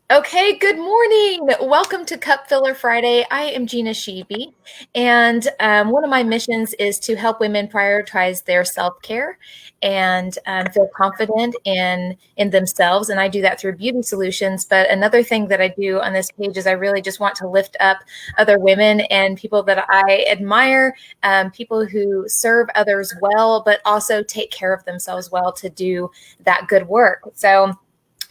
Okay, good morning. Welcome to Cup Filler Friday. I am Gina Sheeby, and one of my missions is to help women prioritize their self-care and feel confident in themselves. And I do that through beauty solutions. But another thing that I do on this page is I really just want to lift up other women and people that I admire, people who serve others well, but also take care of themselves well to do that good work. So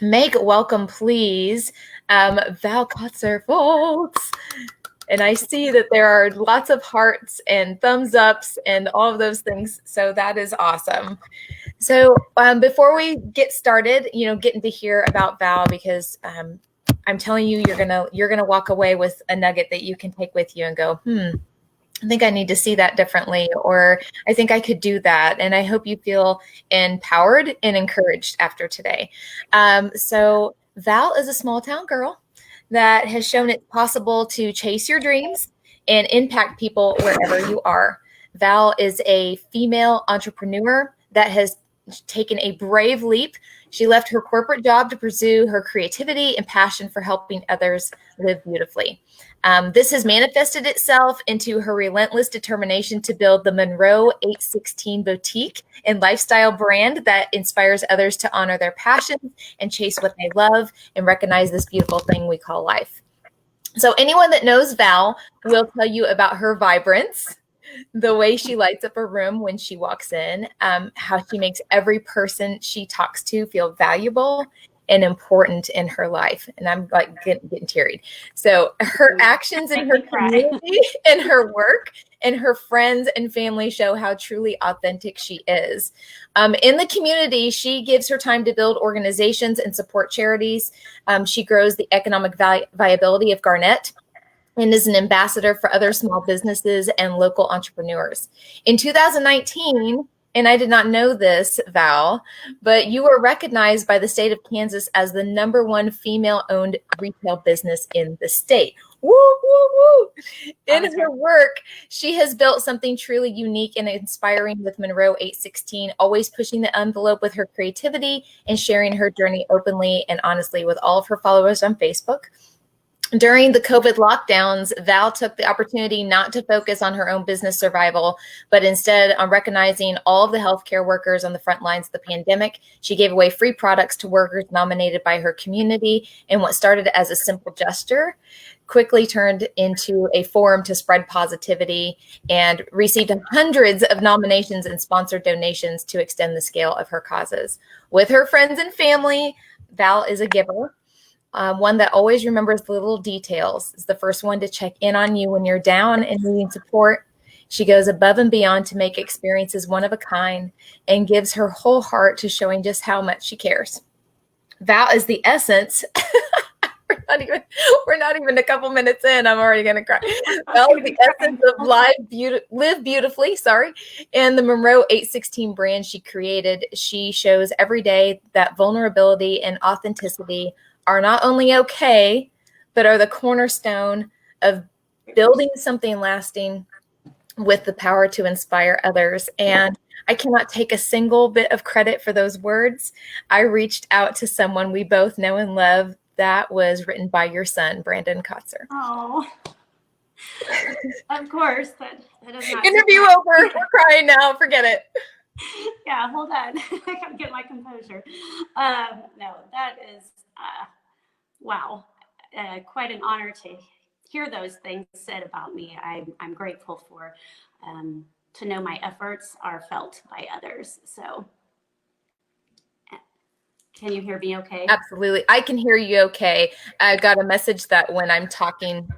make welcome, please, Val Katzer Foltz. And I see that there are lots of hearts and thumbs ups and all of those things. So that is awesome. So before we get started, getting to hear about Val, because I'm telling you, you're gonna walk away with a nugget that you can take with you and go, I think I need to see that differently, or I think I could do that. And I hope you feel empowered and encouraged after today. So Val is a small town girl that has shown it's possible to chase your dreams and impact people wherever you are. Val is a female entrepreneur that has taken a brave leap. She left her corporate job to pursue her creativity and passion for helping others live beautifully. This has manifested itself into her relentless determination to build the Monroe 816 boutique and lifestyle brand that inspires others to honor their passions and chase what they love and recognize this beautiful thing we call life. So anyone that knows Val will tell you about her vibrance, the way she lights up a room when she walks in, how she makes every person she talks to feel valuable and important in her life. And I'm like getting teary. So her actions in her community and her work and her friends and family show how truly authentic she is. In the community, she gives her time to build organizations and support charities. She grows the economic viability of Garnett and is an ambassador for other small businesses and local entrepreneurs. In 2019, and I did not know this, Val, but you were recognized by the state of Kansas as the #1 female-owned retail business in the state. Woo, woo, woo. In her work, she has built something truly unique and inspiring with Monroe 816, always pushing the envelope with her creativity and sharing her journey openly and honestly with all of her followers on Facebook. During the COVID lockdowns, Val took the opportunity not to focus on her own business survival, but instead on recognizing all of the healthcare workers on the front lines of the pandemic. She gave away free products to workers nominated by her community, and what started as a simple gesture quickly turned into a forum to spread positivity and received hundreds of nominations and sponsored donations to extend the scale of her causes. With her friends and family, Val is a giver. One that always remembers the little details, is the first one to check in on you when you're down and needing support. She goes above and beyond to make experiences one of a kind and gives her whole heart to showing just how much she cares. Val is the essence. We're not even a couple minutes in. I'm already going to cry. Val is the essence of live beautifully, and the Monroe 816 brand she created. She shows every day that vulnerability and authenticity are not only okay, but are the cornerstone of building something lasting with the power to inspire others. And I cannot take a single bit of credit for those words. I reached out to someone we both know and love. That was written by your son, Brandon Katzer. Oh, of course. That does not interview over. We're crying now. Forget it. Yeah, hold on. I gotta get my composure. No, that is wow, quite an honor to hear those things said about me. I'm grateful for to know my efforts are felt by others. So, can you hear me okay? Absolutely. I can hear you okay. I got a message that when I'm talking,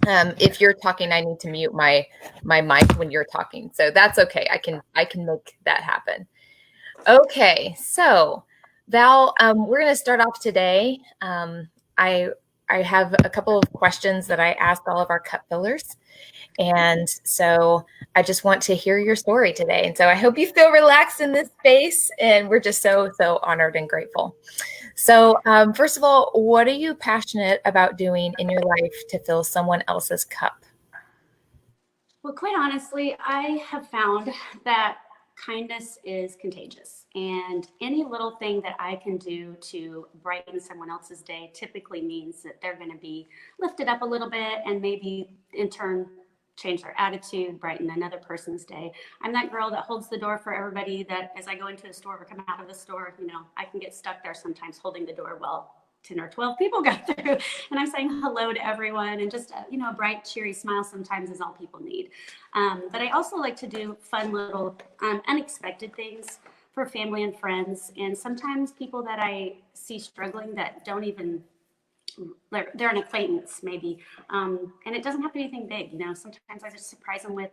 if you're talking, I need to mute my mic when you're talking. So that's okay. I can make that happen. Okay. So Val, we're going to start off today. I have a couple of questions that I asked all of our cup fillers. And so I just want to hear your story today. And so I hope you feel relaxed in this space. And we're just so honored and grateful. So first of all, what are you passionate about doing in your life to fill someone else's cup? Well, quite honestly, I have found that kindness is contagious, and any little thing that I can do to brighten someone else's day typically means that they're going to be lifted up a little bit, and maybe in turn change their attitude, brighten another person's day. I'm that girl that holds the door for everybody, that as I go into a store or come out of the store, I can get stuck there sometimes holding the door while 10 or 12 people go through, and I'm saying hello to everyone, and just a bright, cheery smile sometimes is all people need. But I also like to do fun little unexpected things for family and friends, and sometimes people that I see struggling that don't even, they're an acquaintance maybe, and it doesn't have to be anything big. Sometimes I just surprise them with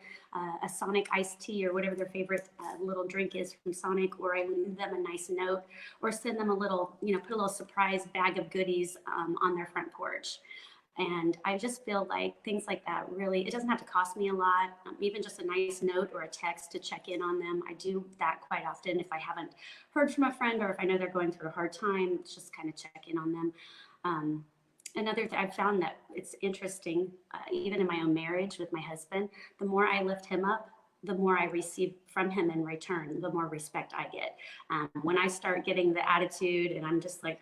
a Sonic iced tea or whatever their favorite little drink is from Sonic, or I leave them a nice note, or send them a little, put a little surprise bag of goodies on their front porch. And I just feel like things like that really, it doesn't have to cost me a lot. Even just a nice note or a text to check in on them. I do that quite often if I haven't heard from a friend, or if I know they're going through a hard time, just kind of check in on them. Another thing I've found that it's interesting, even in my own marriage with my husband, the more I lift him up, the more I receive from him in return, the more respect I get. When I start getting the attitude and I'm just like,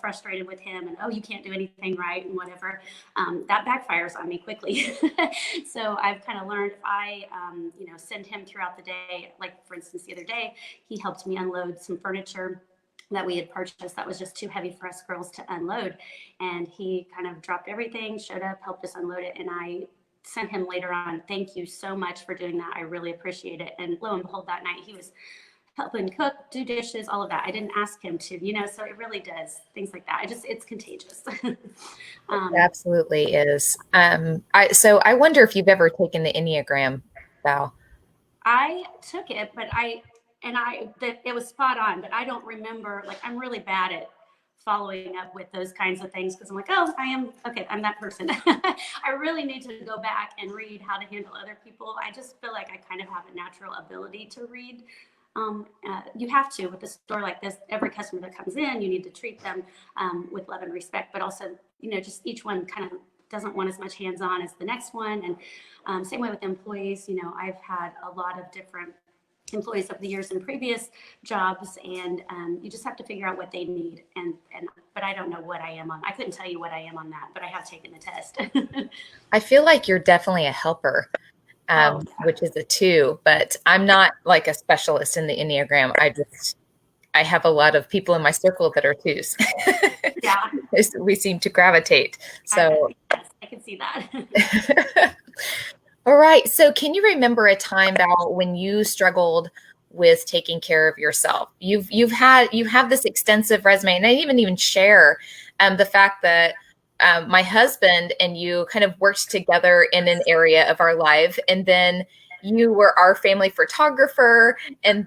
frustrated with him, and, you can't do anything right and whatever, that backfires on me quickly. So I've kind of learned, if I, send him throughout the day, like for instance, the other day, he helped me unload some furniture that we had purchased that was just too heavy for us girls to unload. And he kind of dropped everything, showed up, helped us unload it. And I sent him later on, thank you so much for doing that. I really appreciate it. And lo and behold, that night he was helping cook, do dishes, all of that. I didn't ask him to, so it really does things like that. It's contagious. It absolutely is. So I wonder if you've ever taken the Enneagram, Val. I took it, but it was spot on, but I don't remember, like, I'm really bad at following up with those kinds of things, because I'm like, I'm that person. I really need to go back and read how to handle other people. I just feel like I kind of have a natural ability to read. You have to, with a store like this, every customer that comes in, you need to treat them with love and respect, but also, just each one kind of doesn't want as much hands-on as the next one. And same way with employees. I've had a lot of different employees over the years in previous jobs, and you just have to figure out what they need. But I don't know what I am on. I couldn't tell you what I am on that, but I have taken the test. I feel like you're definitely a helper, Yeah. which is a 2, but I'm not like a specialist in the Enneagram. I have a lot of people in my circle that are 2s. Yeah. We seem to gravitate. So I can see that. all right. So can you remember a time, Val, when you struggled with taking care of yourself? You have this extensive resume, and I didn't even share the fact that my husband and you kind of worked together in an area of our life, and then you were our family photographer, and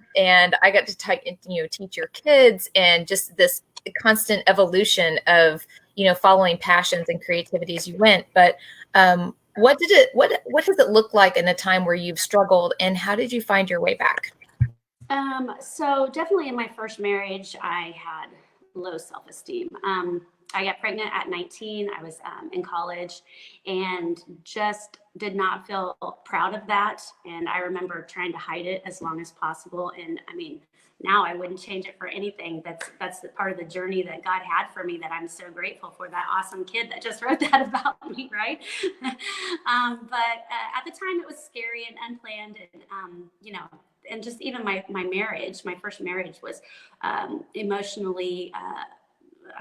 I got to teach your kids, and just this constant evolution of following passions and creativity as you went. But what does it look like in a time where you've struggled, and how did you find your way back? So definitely in my first marriage, I had low self-esteem. I got pregnant at 19. I was in college and just did not feel proud of that. And I remember trying to hide it as long as possible. And I mean, now I wouldn't change it for anything. That's the part of the journey that God had for me that I'm so grateful for. That awesome kid that just wrote that about me, right? But at the time it was scary and unplanned, and and just even my marriage, my first marriage was emotionally,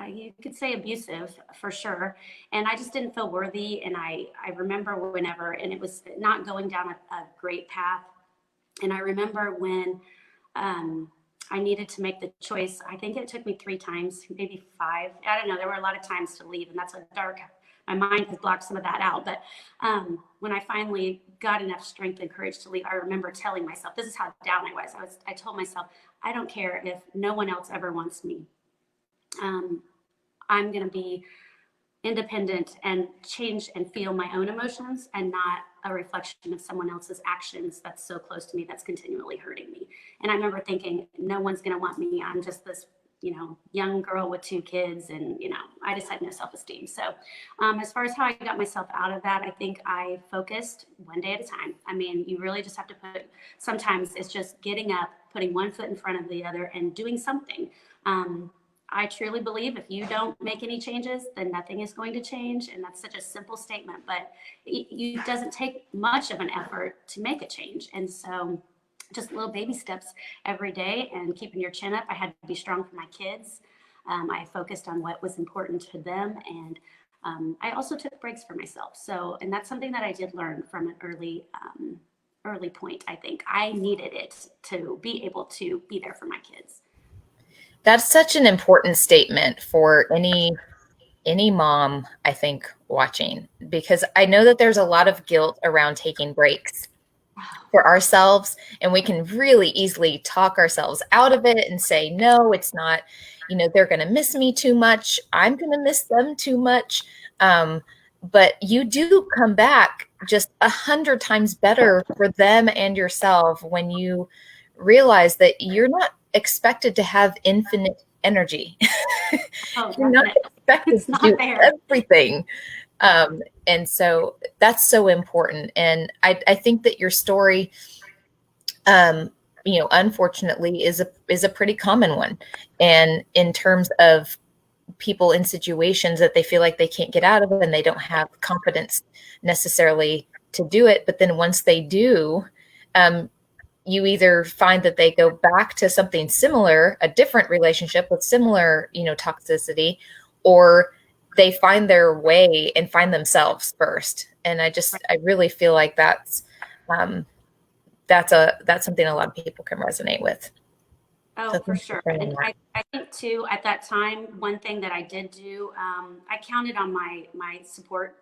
you could say abusive for sure. And I just didn't feel worthy. And I remember whenever, and it was not going down a great path. And I remember when I needed to make the choice. I think it took me 3 times, maybe 5. I don't know. There were a lot of times to leave, and that's a dark, my mind has blocked some of that out. But when I finally got enough strength and courage to leave, I remember telling myself, this is how down I was. I told myself, I don't care if no one else ever wants me. I'm going to be independent and change and feel my own emotions, and not a reflection of someone else's actions that's so close to me, that's continually hurting me. And I remember thinking, no one's going to want me. I'm just this young girl with 2 kids, and I just had no self-esteem. So as far as how I got myself out of that, I think I focused one day at a time. I mean, you really just have to sometimes it's just getting up, putting one foot in front of the other, and doing something. I truly believe if you don't make any changes, then nothing is going to change. And that's such a simple statement, but it doesn't take much of an effort to make a change. And so just little baby steps every day and keeping your chin up. I had to be strong for my kids. I focused on what was important to them. And I also took breaks for myself. So, and that's something that I did learn from an early point. I think I needed it to be able to be there for my kids. That's such an important statement for any mom, I think, watching, because I know that there's a lot of guilt around taking breaks for ourselves, and we can really easily talk ourselves out of it and say, no, it's not, they're going to miss me too much. I'm going to miss them too much. But you do come back just 100 times better for them and yourself when you realize that you're not expected to have infinite energy. Oh, You're not expected it's to not do fair. everything. And so that's so important. And I think that your story, unfortunately is a pretty common one. And in terms of people in situations that they feel like they can't get out of and they don't have confidence necessarily to do it. But then once they do, you either find that they go back to something similar, a different relationship with similar, toxicity, or they find their way and find themselves first. And I really feel like that's something a lot of people can resonate with. Oh, So for sure. And I think too, at that time, one thing that I did do, I counted on my support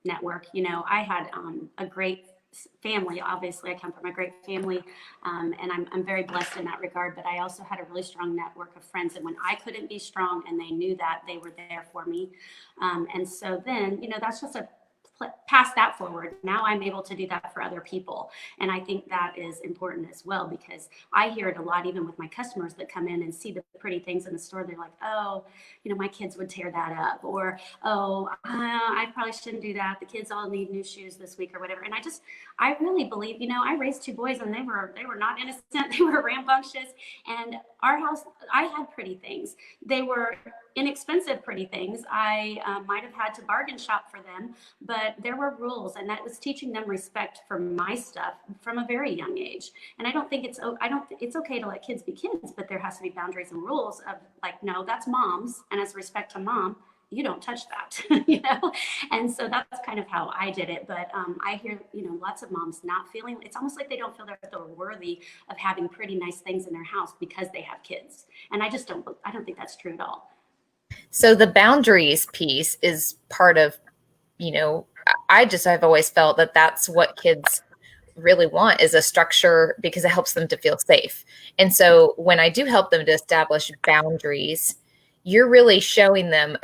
network. I had a great family. Obviously, I come from a great family, and I'm very blessed in that regard. But I also had a really strong network of friends. And when I couldn't be strong, and they knew that, they were there for me. And so then, that's just a pass that forward. Now I'm able to do that for other people. And I think that is important as well, because I hear it a lot, even with my customers that come in and see the pretty things in the store. They're like, oh, my kids would tear that up, or, oh, I probably shouldn't do that. The kids all need new shoes this week or whatever. And I really believe, I raised 2 boys, and they were not innocent. They were rambunctious. And our house, I had pretty things. They were inexpensive pretty things. I might have had to bargain shop for them, but there were rules, and that was teaching them respect for my stuff from a very young age. And I don't think it's okay to let kids be kids, but there has to be boundaries and rules of like, no, that's mom's, and as respect to mom, you don't touch that, And so that's kind of how I did it. But I hear, lots of moms not feeling, it's almost like they don't feel that they're worthy of having pretty nice things in their house because they have kids. And I don't think that's true at all. So the boundaries piece is part of, I've always felt that that's what kids really want, is a structure, because it helps them to feel safe. And so when I do help them to establish boundaries, you're really showing them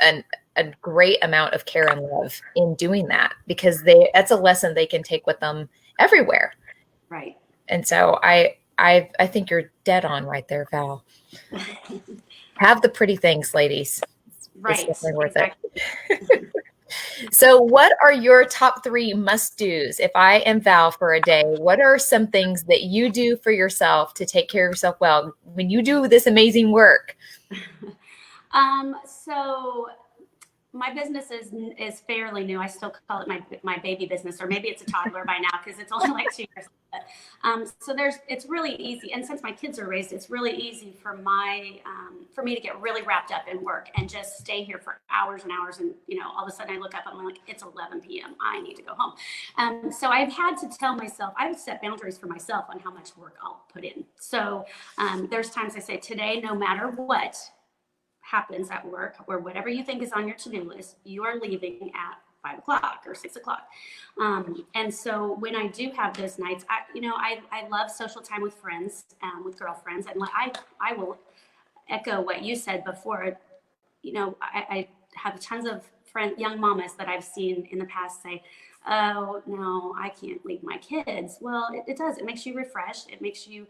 a great amount of care and love in doing that, because that's a lesson they can take with them everywhere. Right. And so I think you're dead on right there, Val. Have the pretty things, ladies. Right. It's definitely worth it. So what are your top 3 must-dos? If I am Val for a day, what are some things that you do for yourself to take care of yourself well when you do this amazing work? So my business is fairly new. I still call it my baby business, or maybe it's a toddler by now because it's only like 2 years old. So it's really easy, and since my kids are raised, it's really easy for me to get really wrapped up in work and just stay here for hours and hours. And all of a sudden I look up, I'm like, it's 11 p.m. I need to go home. So I've had to tell myself, I would set boundaries for myself on how much work I'll put in. So there's times I say, today, no matter what happens at work, or whatever you think is on your to-do list, you are leaving at 5 o'clock or 6 o'clock. And so when I do have those nights, I love social time with friends, with girlfriends. And I will echo what you said before. I have tons of young mamas that I've seen in the past say, oh no, I can't leave my kids. Well, it does. It makes you refreshed. It makes you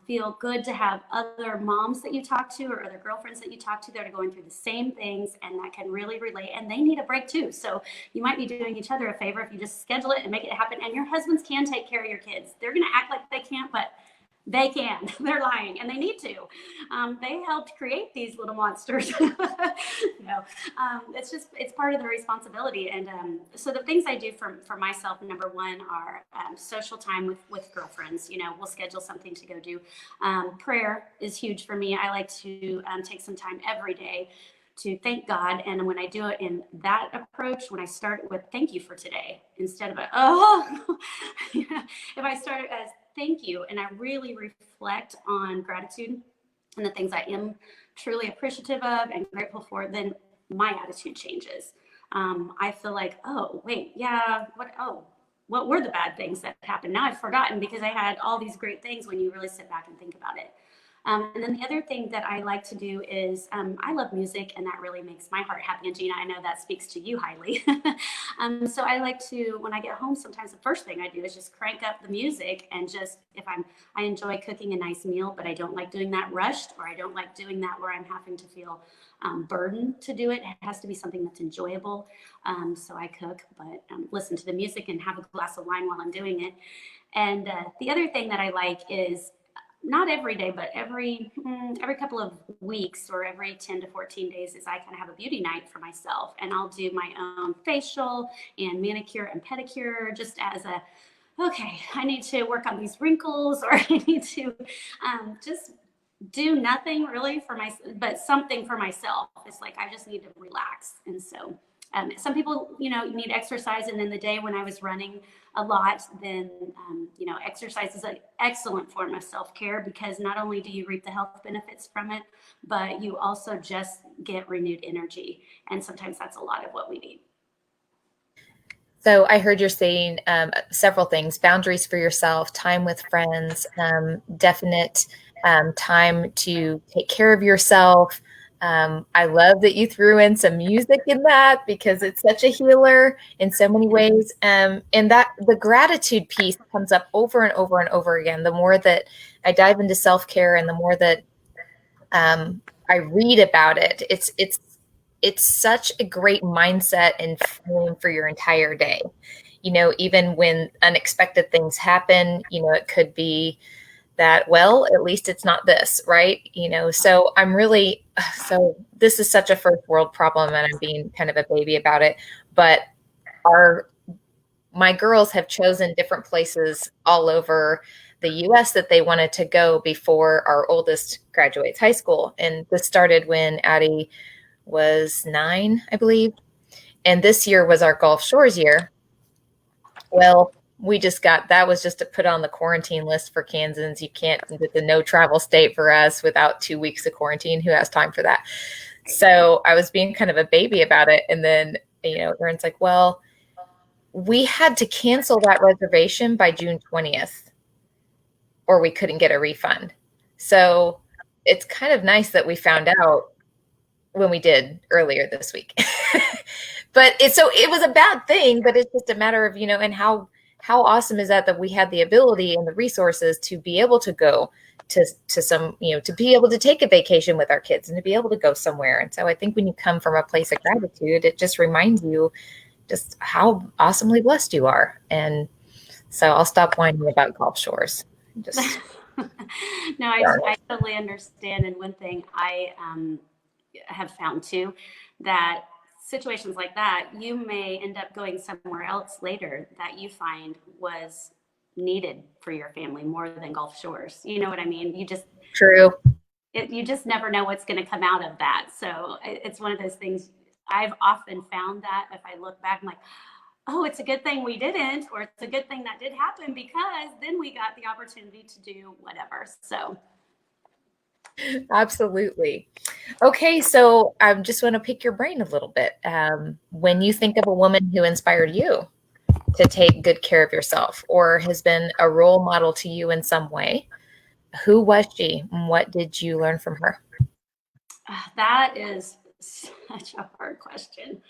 feel good to have other moms that you talk to or other girlfriends that you talk to that are going through the same things and that can really relate, and they need a break too. So you might be doing each other a favor if you just schedule it and make it happen. And your husbands can take care of your kids. They're going to act like they can't, but they can. They're lying, and they need to. They helped create these little monsters. It's part of the responsibility. And so the things I do for myself, number one, are social time with girlfriends. We'll schedule something to go do. Prayer is huge for me. I like to take some time every day to thank God. And when I do it in that approach, when I start with thank you for today, instead of if I start it as thank you, and I really reflect on gratitude and the things I am truly appreciative of and grateful for, then my attitude changes. I feel like, oh, wait, yeah, what were the bad things that happened? Now I've forgotten because I had all these great things when you really sit back and think about it. And then the other thing that I like to do is I love music, and that really makes my heart happy. And Gina, I know that speaks to you highly. So I like to, when I get home, sometimes the first thing I do is just crank up the music, and just I enjoy cooking a nice meal, but I don't like doing that rushed, or I don't like doing that where I'm having to feel burdened to do it. It has to be something that's enjoyable. So I cook, but listen to the music and have a glass of wine while I'm doing it. And the other thing that I like is, not every day, but every couple of weeks or every 10 to 14 days, is I kind of have a beauty night for myself. And I'll do my own facial and manicure and pedicure, just as okay, I need to work on these wrinkles, or I need to just do nothing really but something for myself. It's like, I just need to relax. And so some people, you need exercise. And then the day when I was running a lot, then, exercise is an excellent form of self-care, because not only do you reap the health benefits from it, but you also just get renewed energy. And sometimes that's a lot of what we need. So I heard you're saying several things: boundaries for yourself, time with friends, definite time to take care of yourself. I love that you threw in some music in that, because it's such a healer in so many ways. And that the gratitude piece comes up over and over and over again. The more that I dive into self-care and the more that I read about it, it's such a great mindset and feeling for your entire day. Even when unexpected things happen, it could be that, well, at least it's not this, right? So so this is such a first world problem, and I'm being kind of a baby about it. But my girls have chosen different places all over the US that they wanted to go before our oldest graduates high school. And this started when Addie was 9, I believe. And this year was our Gulf Shores year. Well, that was just to put on the quarantine list for Kansans. You can't, it's a no travel state for us without 2 weeks of quarantine. Who has time for that? So I was being kind of a baby about it. And then, Aaron's like, well, we had to cancel that reservation by June 20th, or we couldn't get a refund. So it's kind of nice that we found out when we did earlier this week. But it was a bad thing, but it's just a matter of, and how awesome is that we had the ability and the resources to be able to go to some, to be able to take a vacation with our kids and to be able to go somewhere. And so I think when you come from a place of gratitude, it just reminds you just how awesomely blessed you are. And so I'll stop whining about Gulf Shores. Just No, I totally understand. And one thing I have found too, that situations like that, you may end up going somewhere else later that you find was needed for your family more than Gulf Shores. You know what I mean? True. You just never know what's going to come out of that. So it's one of those things. I've often found that if I look back, I'm like, oh, it's a good thing we didn't, or it's a good thing that did happen, because then we got the opportunity to do whatever. So absolutely. Okay, so I just want to pick your brain a little bit. When you think of a woman who inspired you to take good care of yourself, or has been a role model to you in some way, who was she, and what did you learn from her? That is such a hard question.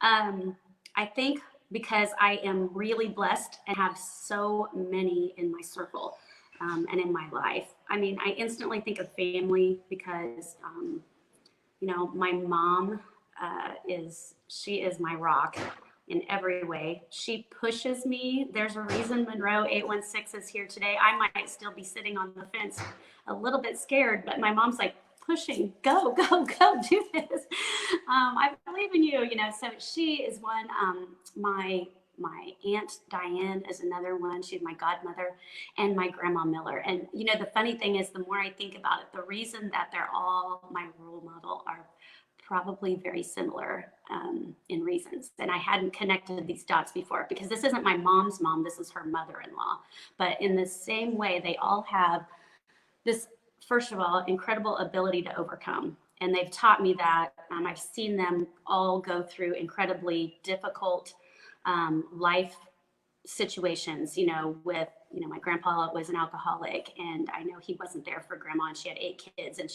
I think because I am really blessed and have so many in my circle. and in my life. I mean, I instantly think of family because, my mom she is my rock in every way. She pushes me. There's a reason Monroe 816 is here today. I might still be sitting on the fence a little bit scared, but my mom's like pushing, go, go, go, do this. I believe in you, so she is one. My aunt Diane is another one. She's my godmother, and my grandma Miller. And the funny thing is, the more I think about it, the reason that they're all my role model are probably very similar in reasons. And I hadn't connected these dots before because this isn't my mom's mom, this is her mother-in-law. But in the same way, they all have this, first of all, incredible ability to overcome. And they've taught me that. I've seen them all go through incredibly difficult life situations, with, my grandpa was an alcoholic, and I know he wasn't there for grandma, and she had 8 kids, and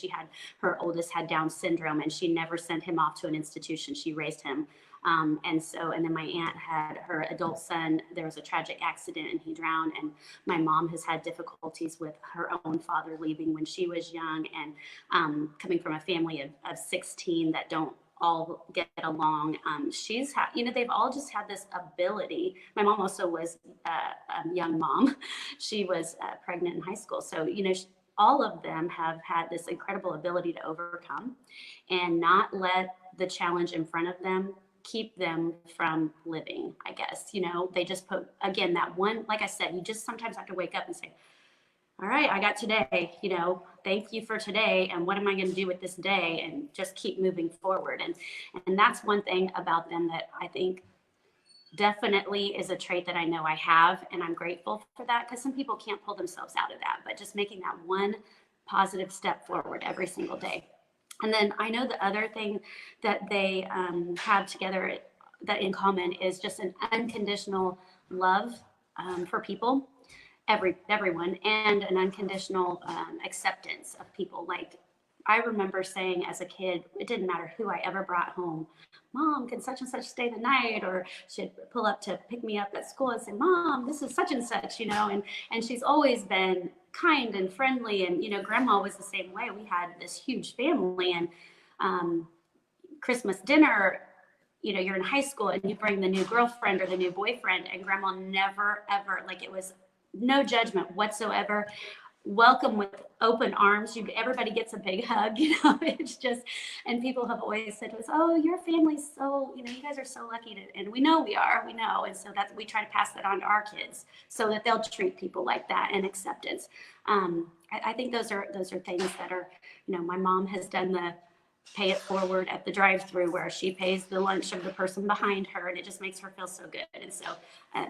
her oldest had Down syndrome, and she never sent him off to an institution. She raised him. And then my aunt had her adult son. There was a tragic accident and he drowned. And my mom has had difficulties with her own father leaving when she was young, and coming from a family of 16 that don't all get along. She's had, they've all just had this ability. My mom also was a young mom. She was pregnant in high school. So, all of them have had this incredible ability to overcome and not let the challenge in front of them keep them from living, I guess. They just put, again, that one, like I said, you just sometimes have to wake up and say, all right, I got today, thank you for today. And what am I going to do with this day? And just keep moving forward. And that's one thing about them that I think definitely is a trait that I know I have. And I'm grateful for that, because some people can't pull themselves out of that, but just making that one positive step forward every single day. And then I know the other thing that they have together that in common is just an unconditional love for people. Everyone, and an unconditional acceptance of people. Like, I remember saying as a kid, it didn't matter who I ever brought home, Mom, can such and such stay the night? Or she'd pull up to pick me up at school and say, Mom, this is such and such, and she's always been kind and friendly. And grandma was the same way. We had this huge family, and Christmas dinner, you're in high school and you bring the new girlfriend or the new boyfriend, and grandma never ever, like, it was no judgment whatsoever. Welcome with open arms. Everybody gets a big hug. It's just, and people have always said to us, "Oh, your family's so, you guys are so lucky to," and we know we are, and so that we try to pass that on to our kids so that they'll treat people like that, and acceptance. I think those are things that are, my mom has done the pay it forward at the drive-through, where she pays the lunch of the person behind her, and it just makes her feel so good. And so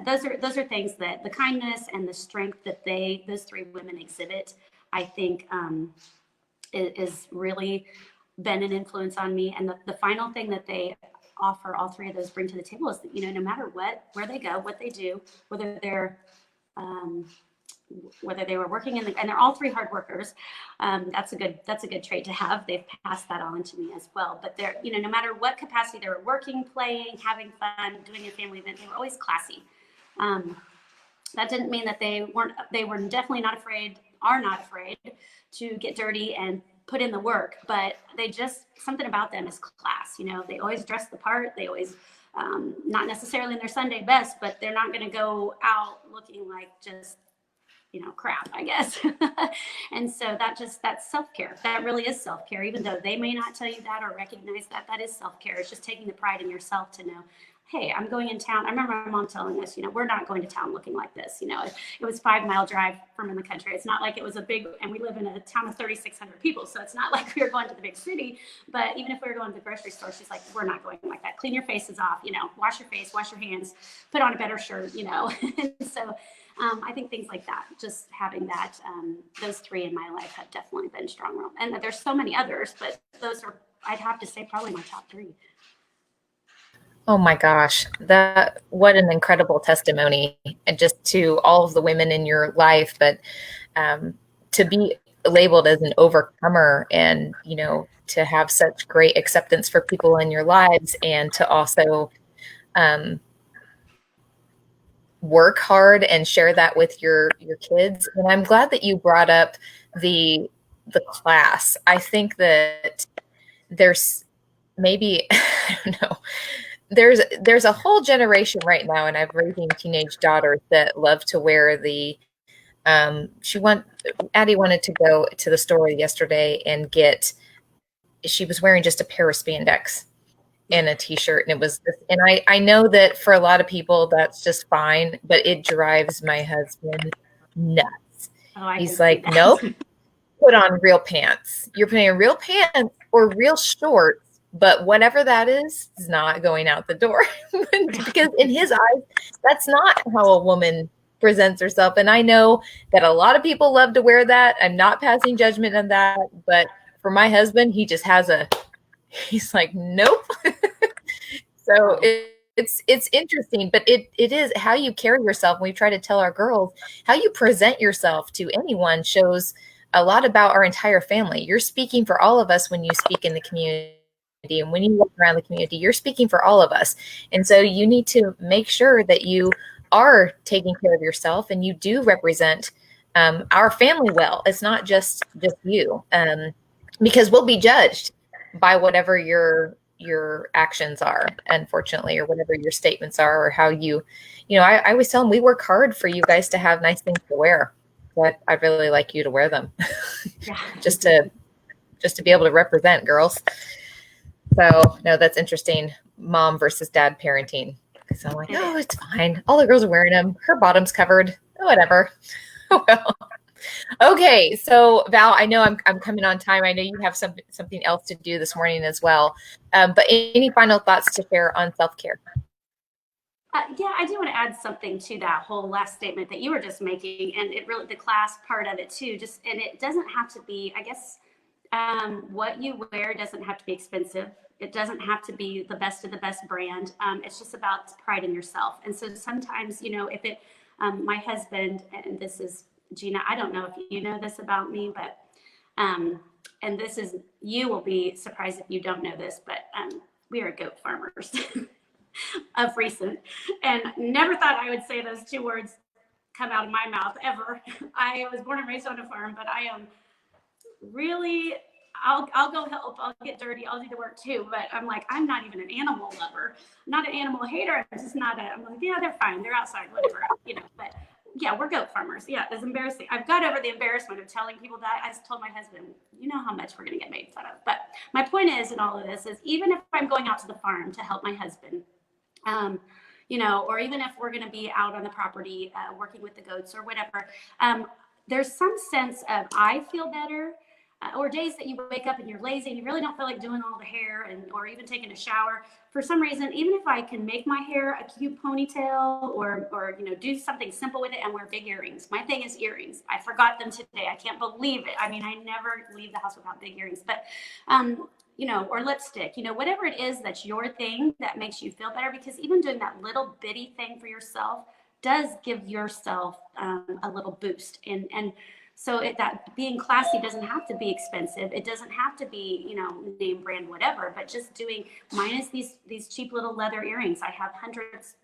those are things that the kindness and the strength that those 3 women exhibit, I think is really been an influence on me. And the final thing that they offer, all 3 of those bring to the table, is that, no matter where they go, what they do, whether they were working and they're all 3 hard workers. That's a good trait to have. They've passed that on to me as well. But they're, no matter what capacity they were working, playing, having fun, doing a family event, they were always classy. That didn't mean that they were definitely are not afraid to get dirty and put in the work, but they just, something about them is class. They always dress the part. They always, not necessarily in their Sunday best, but they're not going to go out looking like just, crap, I guess. And so that's self-care. That really is self-care, even though they may not tell you that or recognize that is self-care. It's just taking the pride in yourself to know, hey, I'm going in town. I remember my mom telling us, we're not going to town looking like this. It was 5-mile drive from in the country. It's not like it was a big, and we live in a town of 3,600 people. So it's not like we were going to the big city, but even if we were going to the grocery store, she's like, we're not going like that. Clean your faces off, wash your face, wash your hands, put on a better shirt, And so I think things like that, just having that, those 3 in my life have definitely been strong role. And there's so many others, but those are, I'd have to say, probably my top 3. Oh my gosh, what an incredible testimony, and just to all of the women in your life, but to be labeled as an overcomer, and to have such great acceptance for people in your lives, and to also work hard and share that with your kids. And I'm glad that you brought up the class. I think that there's maybe I don't know. There's a whole generation right now, and I'm raising teenage daughters that love to wear the Addie wanted to go to the store yesterday and she was wearing just a pair of spandex and a t-shirt, and it was and I know that for a lot of people that's just fine, but it drives my husband nuts. Oh, I He's can see like, that. nope, put on real pants. You're putting on real pants or real shorts, but whatever that is not going out the door. Because in his eyes, that's not how a woman presents herself. And I know that a lot of people love to wear that. I'm not passing judgment on that, but for my husband, he's like, nope. So it's interesting, but it is how you carry yourself. We try to tell our girls how you present yourself to anyone shows a lot about our entire family. You're speaking for all of us when you speak in the community, and when you walk around the community, you're speaking for all of us. And so you need to make sure that you are taking care of yourself and you do represent our family well. It's not just you, because we'll be judged by whatever your actions are, unfortunately, or whatever your statements are, or how I always tell them we work hard for you guys to have nice things to wear, but I'd really like you to wear them. Yeah. just to be able to represent girls. So no, that's interesting. Mom versus dad parenting. Because I'm like, oh, it's fine. All the girls are wearing them. Her bottom's covered. Whatever. Well, okay. So Val, I know I'm coming on time. I know you have something else to do this morning as well. But any final thoughts to share on self-care? Yeah, I do want to add something to that whole last statement that you were just making, and it really, the class part of it too, and it doesn't have to be, I guess, what you wear doesn't have to be expensive. It doesn't have to be the best of the best brand. It's just about pride in yourself. And so sometimes, if my husband, and this is Gina, I don't know if you know this about me, but, and you will be surprised if you don't know this, but we are goat farmers. Of recent, and never thought I would say those two words come out of my mouth ever. I was born and raised on a farm, but I am really, I'll go help, I'll get dirty, I'll do the work too, but I'm like, I'm not even an animal lover, not an animal hater. I'm just not I'm like, yeah, they're fine, they're outside, whatever, but yeah, we're goat farmers. Yeah, it's embarrassing. I've got over the embarrassment of telling people that. I just told my husband, you know how much we're going to get made fun of. But my point is, in all of this, is even if I'm going out to the farm to help my husband, or even if we're going to be out on the property working with the goats or whatever, there's some sense of I feel better, or days that you wake up and you're lazy and you really don't feel like doing all the hair or even taking a shower. For some reason, even if I can make my hair a cute ponytail or do something simple with it and wear big earrings. My thing is earrings. I forgot them today. I can't believe it. I mean, I never leave the house without big earrings, but or lipstick, whatever it is that's your thing that makes you feel better, because even doing that little bitty thing for yourself does give yourself a little boost. And so that being classy doesn't have to be expensive. It doesn't have to be, name brand, whatever, but just doing, minus these cheap little leather earrings. I have hundreds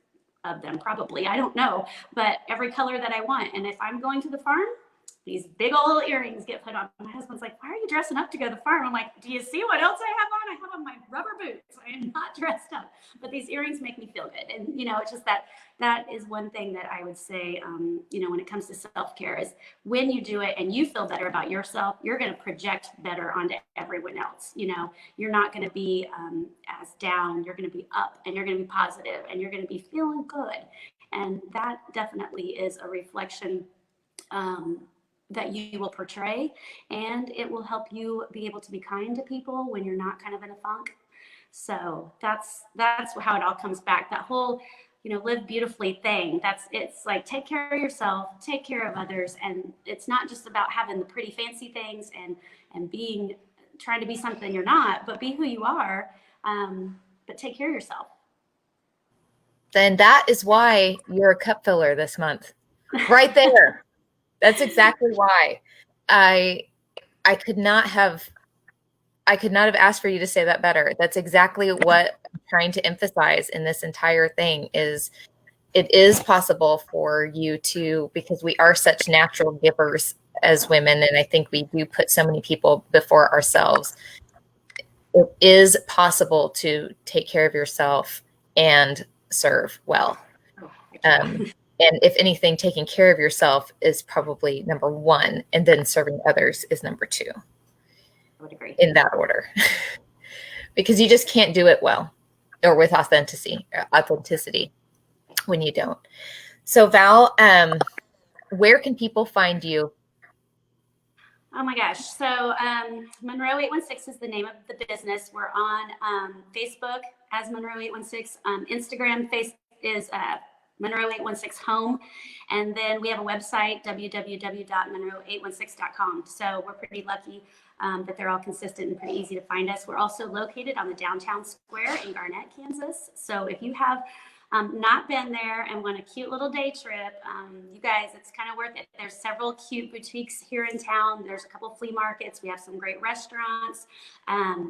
of them, probably, I don't know, but every color that I want. And if I'm going to the farm, these big old earrings get put on. My husband's like, why are you dressing up to go to the farm? I'm like, do you see what else I have on? I have on my rubber boots. I am not dressed up, but these earrings make me feel good. And, it's just that is one thing that I would say, when it comes to self-care, is when you do it and you feel better about yourself, you're going to project better onto everyone else. You're not going to be as down, you're going to be up, and you're going to be positive, and you're going to be feeling good. And that definitely is a reflection that you will portray, and it will help you be able to be kind to people when you're not kind of in a funk. So that's how it all comes back. That whole, live beautifully thing. It's like, take care of yourself, take care of others. And it's not just about having the pretty fancy things and trying to be something you're not, but be who you are. But take care of yourself. Then that is why you're a cup filler this month. Right there. That's exactly why. I could not have asked for you to say that better. That's exactly what I'm trying to emphasize in this entire thing is it is possible for you to, because we are such natural givers as women, and I think we do put so many people before ourselves. It is possible to take care of yourself and serve well. And if anything, taking care of yourself is probably number one, and then serving others is number two. I would agree. In that order. Because you just can't do it well or with authenticity when you don't. So Val, where can people find you? Oh my gosh. So Monroe 816 is the name of the business. We're on Facebook as Monroe 816. Instagram is Monroe 816 Home. And then we have a website, www.monroe816.com. So we're pretty lucky that they're all consistent and pretty easy to find us. We're also located on the downtown square in Garnett, Kansas. So if you have not been there and want a cute little day trip, you guys, it's kind of worth it. There's several cute boutiques here in town. There's a couple flea markets. We have some great restaurants.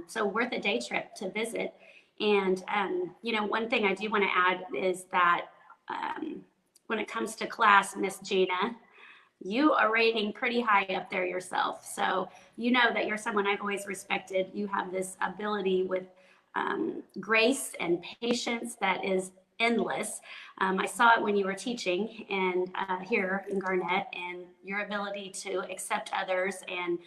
So worth a day trip to visit. And, one thing I do want to add is that when it comes to class, Miss Gina, you are rating pretty high up there yourself. So you know that you're someone I've always respected. You have this ability with grace and patience that is endless. I saw it when you were teaching and here in Garnett, and your ability to accept others and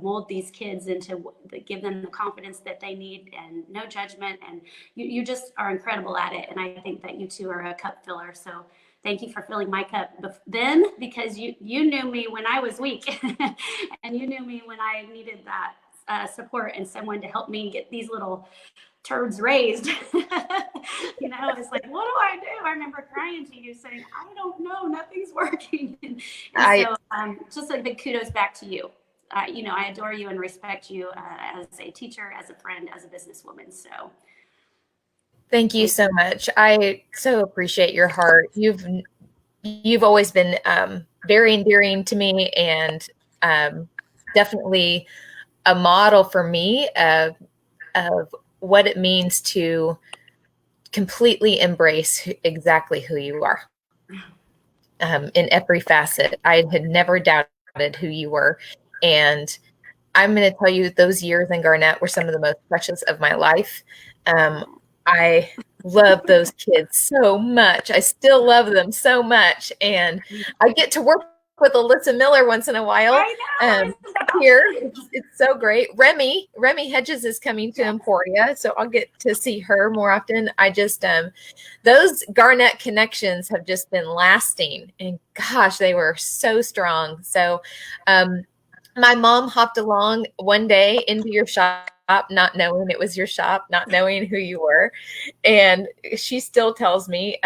mold these kids into give them the confidence that they need and no judgment, and you just are incredible at it. And I think that you two are a cup filler. So thank you for filling my cup then, because you knew me when I was weak and you knew me when I needed that support and someone to help me get these little turds raised. It's like, what do I do? I remember crying to you saying, I don't know, nothing's working. So just a big kudos back to you. I adore you and respect you as a teacher, as a friend, as a businesswoman. So thank you so much. I so appreciate your heart. You've always been very endearing to me, and definitely a model for me of what it means to completely embrace exactly who you are in every facet. I had never doubted who you were. And I'm going to tell you, those years in Garnett were some of the most precious of my life. I love those kids so much. I still love them so much. And I get to work with Alyssa Miller once in a while. Here. It's so great. Remy Hedges is coming to Emporia, so I'll get to see her more often. I just those Garnett connections have just been lasting, and gosh, they were so strong. So my mom hopped along one day into your shop, not knowing it was your shop, not knowing who you were, and she still tells me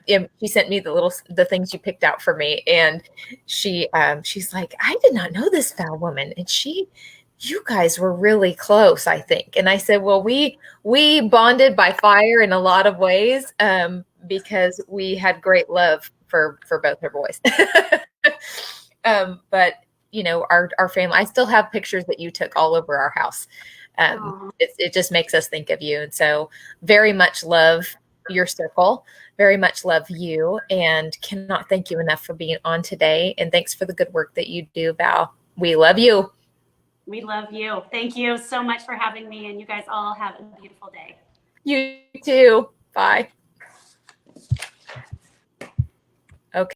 she sent me the things you picked out for me, and she's like, I did not know this Val woman, and you guys were really close, I think. And I said, well, we bonded by fire in a lot of ways, because we had great love for both her boys. But our family, I still have pictures that you took all over our house. It just makes us think of you, and so very much love your circle, very much love you, and cannot thank you enough for being on today. And thanks for the good work that you do, Val. We love you. We love you. Thank you so much for having me, and you guys all have a beautiful day. You too. Bye.